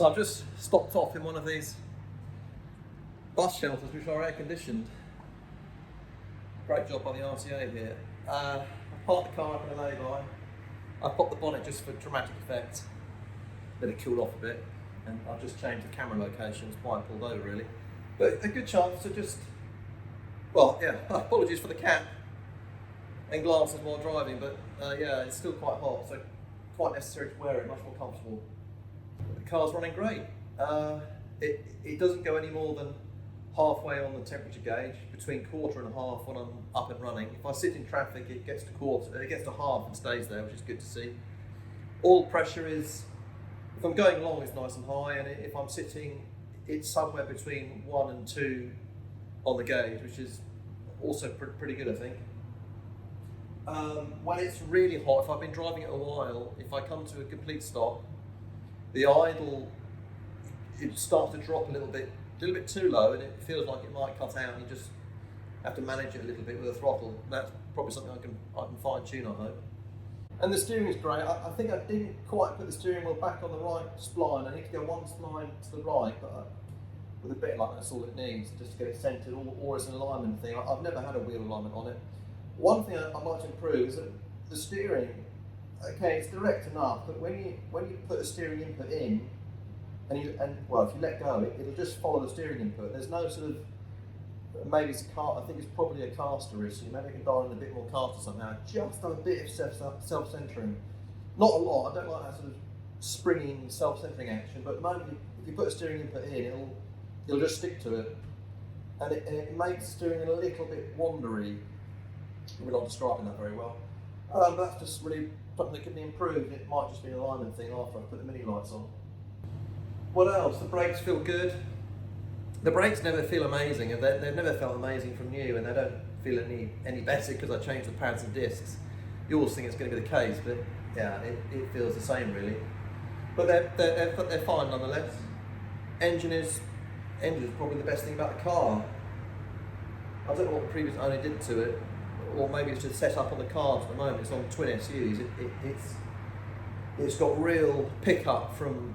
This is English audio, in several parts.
So I've just stopped off in one of these bus shelters which are air conditioned. Great job by the RTA here. I parked the car up in a lay-by. I popped the bonnet just for dramatic effect. Let it cool off a bit, and I've just changed the camera locations why I pulled over really. But a good chance to just, well, yeah, apologies for the cap and glasses while driving, but yeah, it's still quite hot, so quite necessary to wear it, much more comfortable. The car's running great. It doesn't go any more than halfway on the temperature gauge, between quarter and half when I'm up and running. If I sit in traffic, it gets to quarter, it gets to half and stays there, which is good to see. Oil pressure is, if I'm going long, it's nice and high, and if I'm sitting, it's somewhere between 1 and 2 on the gauge, which is also pretty good, I think. When it's really hot, if I've been driving it a while, if I come to a complete stop, the idle, it starts to drop a little bit too low, and it feels like it might cut out, and you just have to manage it a little bit with a throttle. That's probably something I can fine tune, I hope. And the steering is great. I think I didn't quite put the steering wheel back on the right spline. I need to go one spline to the right, but with a bit like that's all it needs, just to get it centered, or as an alignment thing. I've never had a wheel alignment on it. One thing I'd like to improve is that the steering, okay, it's direct enough, but when you put a steering input in, and well, if you let go, it'll just follow the steering input. There's no sort of, maybe it's I think it's probably a caster issue. Maybe I can dial in a bit more caster somehow. Just a bit of self-centering. Not a lot. I don't like that sort of springing self-centering action. But at the moment, if you put a steering input in, it'll just stick to it, and it makes steering a little bit wandery. We're not describing that very well. But that's just really something that can be improved. It might just be an alignment thing after I put the mini lights on. What else? The brakes feel good. The brakes never feel amazing, and they've never felt amazing from new, and they don't feel any better because I changed the pads and discs. You always think it's going to be the case, but yeah, it feels the same really. But they're fine nonetheless. Engine is probably the best thing about the car. I don't know what the previous owner did to it, or maybe it's just set up on the cars at the moment. It's on twin SUs. It's got real pickup from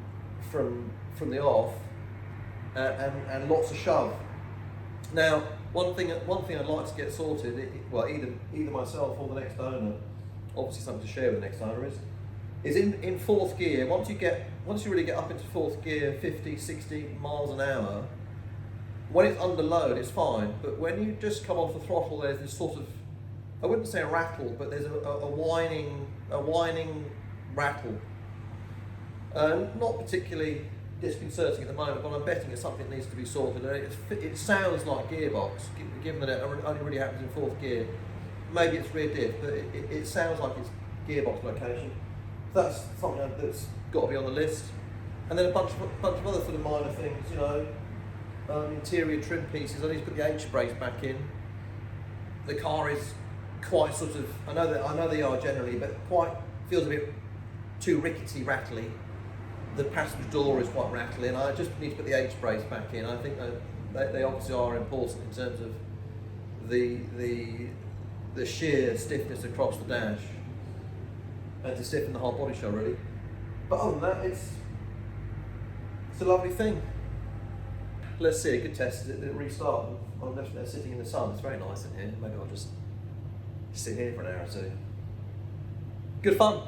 the off, and lots of shove. Now, one thing I'd like to get sorted, well, either myself or the next owner, obviously something to share with the next owner, is in fourth gear. Once you really get up into fourth gear, 50, 60 miles an hour, when it's under load, it's fine. But when you just come off the throttle, there's this sort of, I wouldn't say a rattle, but there's a whining rattle. Not particularly disconcerting at the moment, but I'm betting it's something that needs to be sorted. It sounds like gearbox, given that it only really happens in fourth gear. Maybe it's rear diff, but it sounds like it's gearbox location. So that's something that's got to be on the list. And then a bunch of other sort of minor things, you know, interior trim pieces. I need to put the H brace back in. The car is quite sort of, I know they are generally, but quite feels a bit too rickety, rattly. The passenger door is quite rattly, and I just need to put the H brace back in. I think they obviously are important in terms of the sheer stiffness across the dash, and to stiffen the whole body shell really. But other than that, it's a lovely thing. Let's see, a good test is it restart. I'm definitely sitting in the sun. It's very nice in here. Maybe I'll just sit here for an hour or two. Good fun.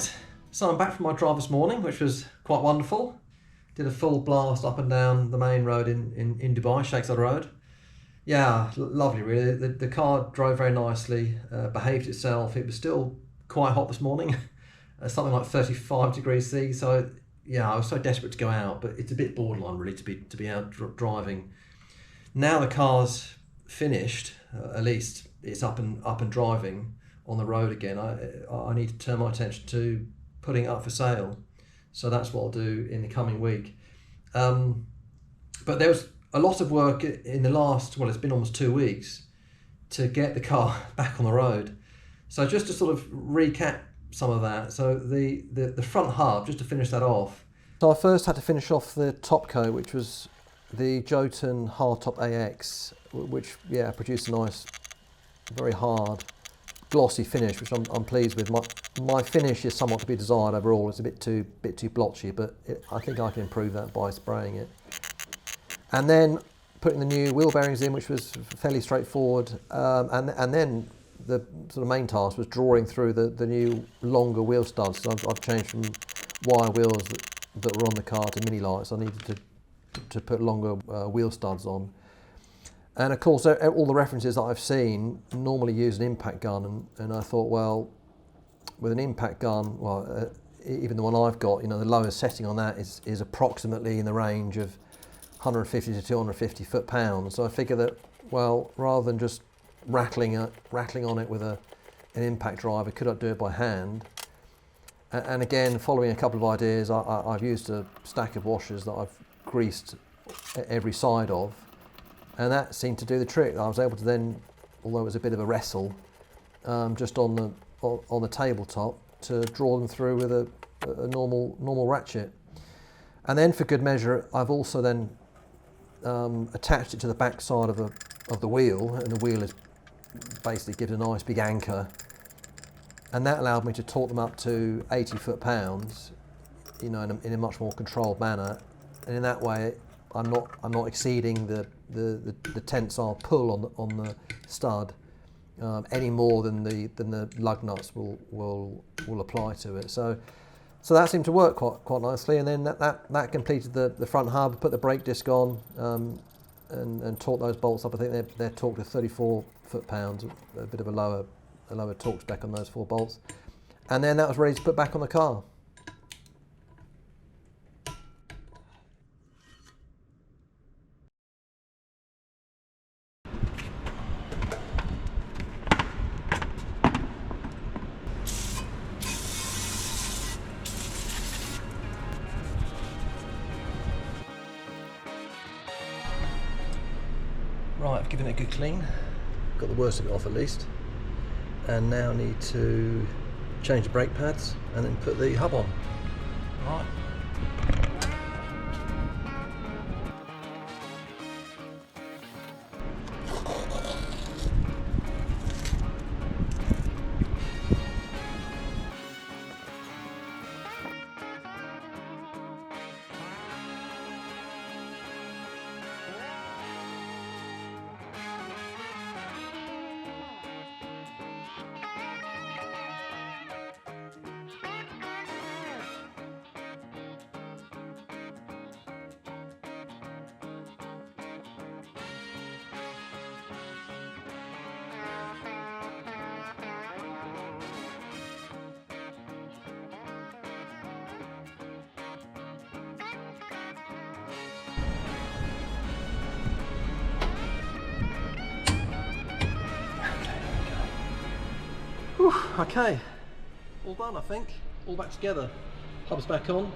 Right, so I'm back from my drive this morning, which was quite wonderful. Did a full blast up and down the main road in Dubai, Sheikh Zayed Road. Yeah, lovely really. The car drove very nicely, behaved itself. It was still quite hot this morning, something like 35 degrees C. So yeah, I was so desperate to go out, but it's a bit borderline really to be out driving. Now the car's finished, at least it's up and driving on the road again. I need to turn my attention to putting it up for sale. So that's what I'll do in the coming week. But there was a lot of work in the last, well, it's been almost 2 weeks to get the car back on the road. So just to sort of recap some of that. So the front hub, just to finish that off. So I first had to finish off the top coat, which was the Jotun Hardtop AX, which produced a nice, very hard, glossy finish, which I'm pleased with. My finish is somewhat to be desired overall. It's a bit too blotchy, but I think I can improve that by spraying it. And then putting the new wheel bearings in, which was fairly straightforward. And then the sort of main task was drawing through the new longer wheel studs. So I've changed from wire wheels that were on the car to mini lights. I needed to put longer wheel studs on. And of course, all the references that I've seen normally use an impact gun, and I thought, well, with an impact gun, even the one I've got, the lowest setting on that is approximately in the range of 150 to 250 foot-pounds. So I figure that, well, rather than just rattling on it with an impact driver, could I do it by hand? And again, following a couple of ideas, I've used a stack of washers that I've greased every side of, and that seemed to do the trick. I was able to then, although it was a bit of a wrestle, just on the tabletop, to draw them through with a normal ratchet. And then, for good measure, I've also then attached it to the back side of the wheel, and the wheel is basically given a nice big anchor, and that allowed me to torque them up to 80 foot-pounds, in a much more controlled manner, and in that way I'm not exceeding the tensile pull on the stud any more than the lug nuts will apply to it. So that seemed to work quite nicely, and then that completed the front hub. Put the brake disc on and torqued those bolts up. I think they're torqued to 34 foot-pounds, a bit of a lower torque spec on those 4 bolts, and then that was ready to put back on the car. Right, I've given it a good clean, got the worst of it off at least, and now need to change the brake pads and then put the hub on. Right. Whew, okay, all done I think, all back together. Hub's back on,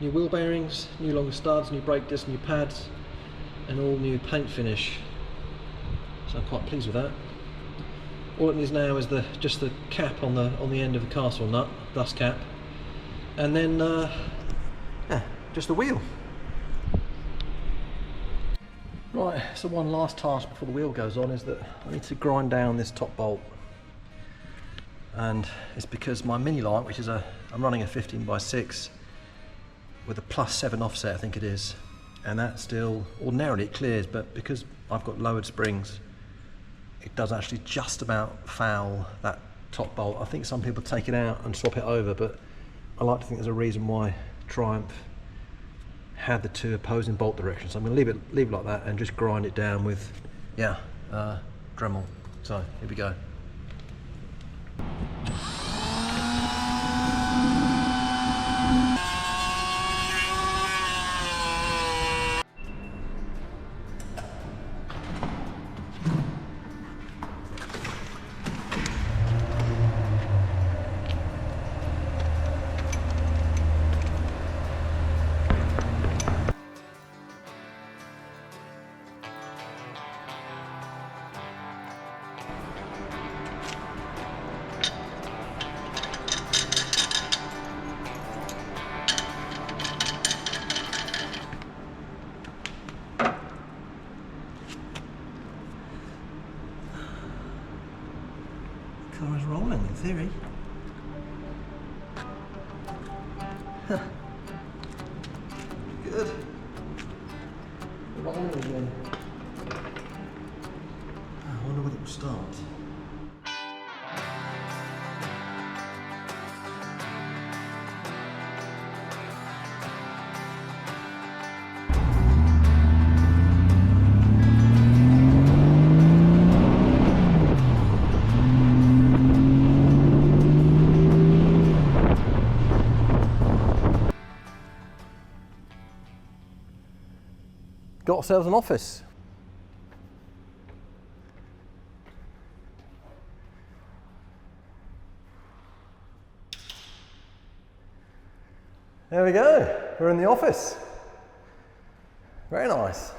new wheel bearings, new longer studs, new brake discs, new pads, and all new paint finish. So I'm quite pleased with that. All it needs now is just the cap on the end of the castle nut, dust cap, and then just the wheel. Right, so one last task before the wheel goes on is that I need to grind down this top bolt. And it's because my mini light, which is I'm running a 15x6 with a +7 offset, I think it is, and that still, ordinarily it clears, but because I've got lowered springs, it does actually just about foul that top bolt. I think some people take it out and swap it over, but I like to think there's a reason why Triumph had the two opposing bolt directions. So I'm going to leave it like that and just grind it down with, Dremel. So here we go. Car is rolling in theory. Good. Rolling again. I wonder when it will start. Got ourselves an office. There we go, we're in the office. Very nice.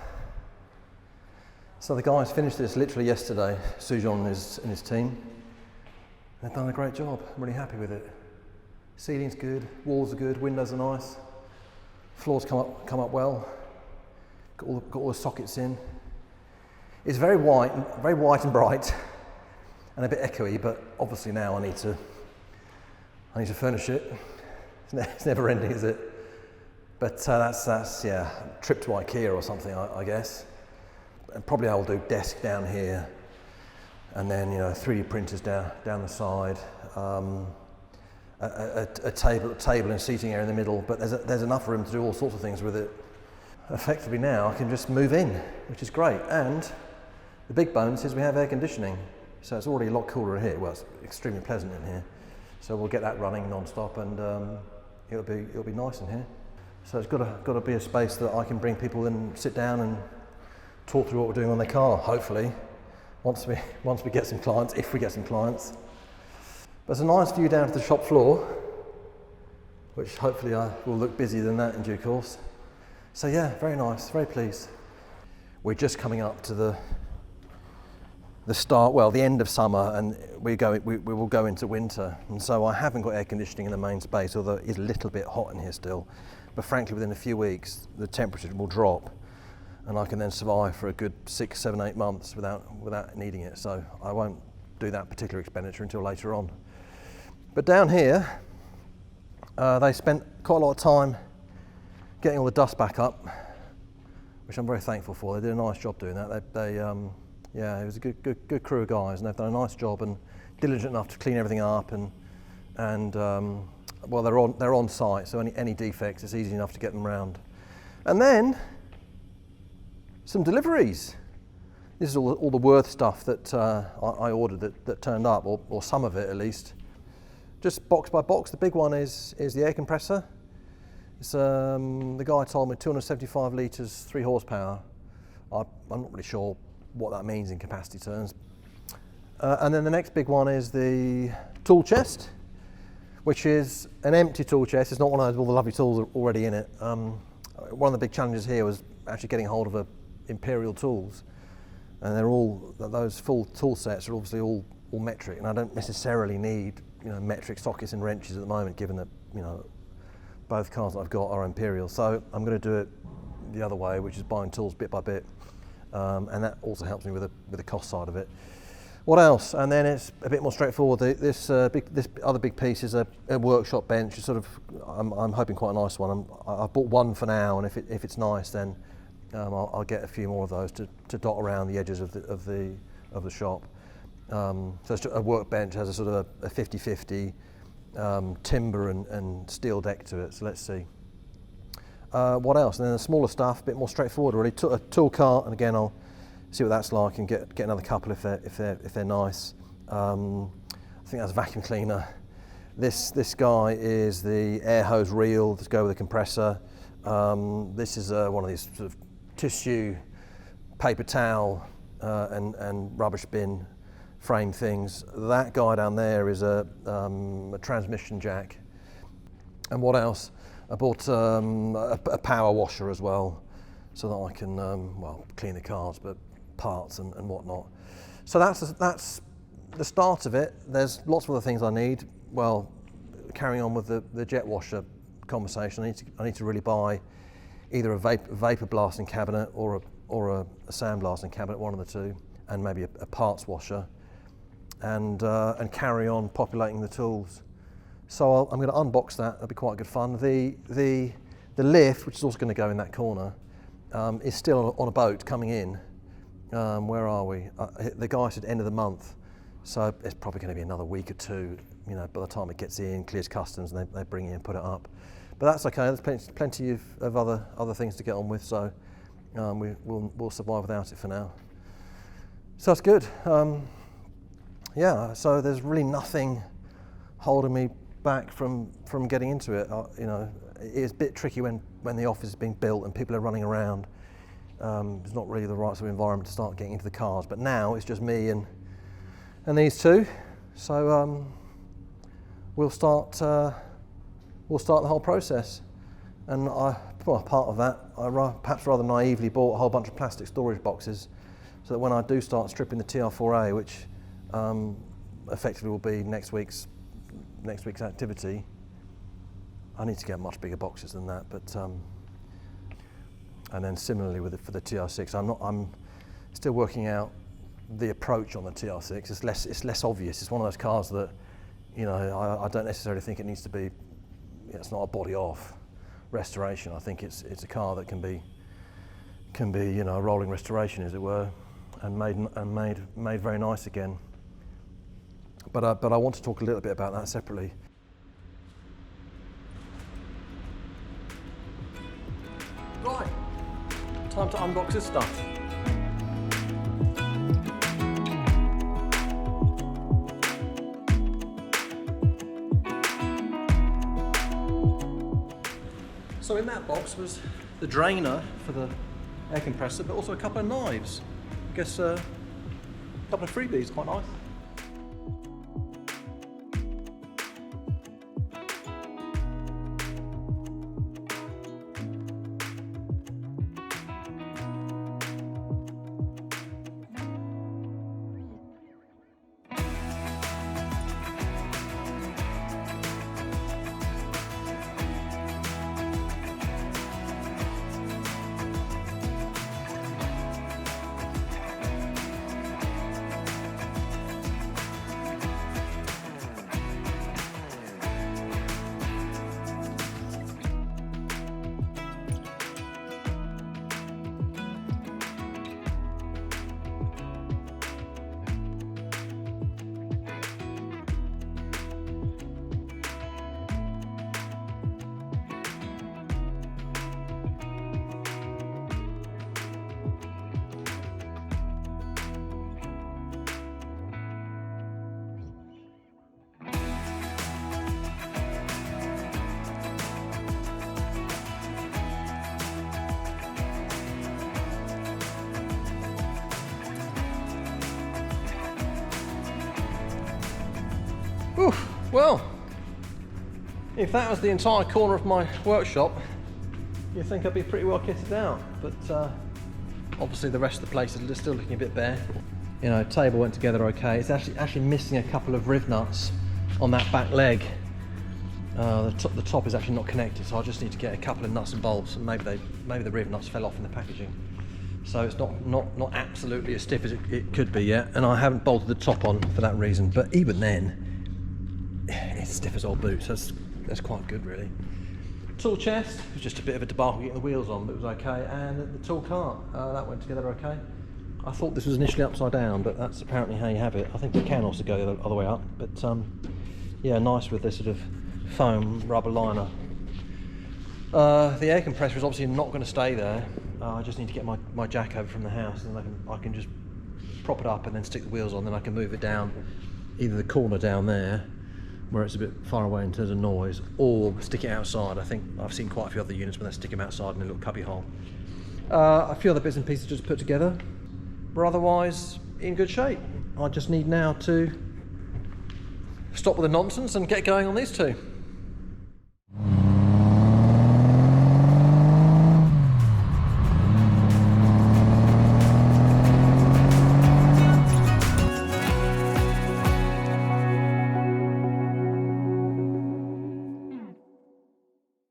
So the guys finished this literally yesterday, Sujon and his team. They've done a great job, I'm really happy with it. Ceiling's good, walls are good, windows are nice. Floors come up well. Got all the sockets in. It's very white and bright, and a bit echoey. But obviously now I need to furnish it. It's never ending, is it? But that's trip to IKEA or something, I guess. And probably I'll do desk down here, and then 3D printers down the side. A table and seating area in the middle. But there's enough room to do all sorts of things with it. Effectively now I can just move in, which is great. And the big bonus is we have air conditioning, so it's already a lot cooler in here. Well, it's extremely pleasant in here, so we'll get that running non-stop, and it'll be nice in here. So it's got to be a space that I can bring people in, sit down and talk through what we're doing on their car. Hopefully, once we get some clients, if we get some clients. But it's a nice view down to the shop floor, which hopefully will look busier than that in due course. So yeah, very nice, very pleased. We're just coming up to the end of summer, and we will go into winter. And so I haven't got air conditioning in the main space, although it is a little bit hot in here still. But frankly, within a few weeks, the temperature will drop, and I can then survive for a good 6, 7, 8 months without needing it. So I won't do that particular expenditure until later on. But down here, they spent quite a lot of time getting all the dust back up, which I'm very thankful for. They did a nice job doing that. It was a good crew of guys, and they've done a nice job and diligent enough to clean everything up, and they're on site, so any defects, it's easy enough to get them round. And then some deliveries. This is all the Worth stuff that I ordered that turned up, or some of it at least. Just box by box. The big one is the air compressor. It's, the guy told me 275 litres, 3 horsepower. I'm not really sure what that means in capacity terms. And then the next big one is the tool chest, which is an empty tool chest. It's not one of those with all the lovely tools already in it. One of the big challenges here was actually getting hold of Imperial tools. And those full tool sets are obviously all metric, and I don't necessarily need metric sockets and wrenches at the moment, given that both cars that I've got are Imperial. So I'm going to do it the other way, which is buying tools bit by bit, and that also helps me with the cost side of it. What else? And then it's a bit more straightforward. This other big piece is a workshop bench. It's I'm hoping quite a nice one. I've bought one for now, and if it's nice, then I'll get a few more of those to dot around the edges of the shop. So it's a workbench, has a sort of a 50-50 timber and steel deck to it. So let's see. What else? And then the smaller stuff, a bit more straightforward really. A tool cart, and again I'll see what that's like and get another couple if they're nice. I think that's a vacuum cleaner. This guy is the air hose reel to go with the compressor. This is one of these sort of tissue, paper towel and rubbish bin frame things. That guy down there is a transmission jack. And what else? I bought a power washer as well, so that I can well, clean the cars, but parts and whatnot. So that's the start of it. There's lots of other things I need. Well, carrying on with the jet washer conversation, I need to really buy either a vapor blasting cabinet or a sandblasting cabinet, one of the two, and maybe a parts washer, and carry on populating the tools. So I'm going to unbox that. That'll be quite good fun. The lift, which is also going to go in that corner, is still on a boat coming in. Where are we? The guy said end of the month, so it's probably going to be another week or two. You know, by the time it gets in, clears customs, and they bring it in, put it up. But that's okay. There's plenty of other things to get on with. So we'll survive without it for now. So that's good. Yeah. So there's really nothing holding me back from getting into it. You know, it's a bit tricky when the office is being built and people are running around. It's not really the right sort of environment to start getting into the cars. But now it's just me and these two. So we'll start the whole process. And part of that, I perhaps rather naively bought a whole bunch of plastic storage boxes, so that when I do start stripping the TR4A, which effectively will be next week's activity, I need to get much bigger boxes than that. But and then similarly for the TR6, I'm still working out the approach on the TR6. It's less obvious. It's one of those cars that, you know, I don't necessarily think it needs to be. It's not a body off restoration. I think it's a car that can be you know, a rolling restoration, as it were, and made very nice again. But I want to talk a little bit about that separately. Right, time to unbox this stuff. So in that box was the drainer for the air compressor, but also a couple of knives. I guess a couple of freebies, quite nice. Oof, well, if that was the entire corner of my workshop, you'd think I'd be pretty well kitted out. But obviously the rest of the place is still looking a bit bare. You know, table went together okay. It's actually missing a couple of riv nuts on that back leg. The top is actually not connected, so I just need to get a couple of nuts and bolts, and maybe the riv nuts fell off in the packaging. So it's not absolutely as stiff as it could be yet, and I haven't bolted the top on for that reason. But even then, it's stiff as old boots. That's quite good, really. Tool chest was just a bit of a debacle getting the wheels on, but it was okay. And the tool cart, that went together okay. I thought this was initially upside down, but that's apparently how you have it. I think it can also go the other way up, but yeah, nice with this sort of foam rubber liner. The air compressor is obviously not going to stay there. I just need to get my jack over from the house, and then I can just prop it up and then stick the wheels on. Then I can move it down either the corner down there, where it's a bit far away in terms of noise, or stick it outside. I think I've seen quite a few other units when they stick them outside in a little cubby hole. A few other bits and pieces just put together, but otherwise in good shape. I just need now to stop with the nonsense and get going on these two.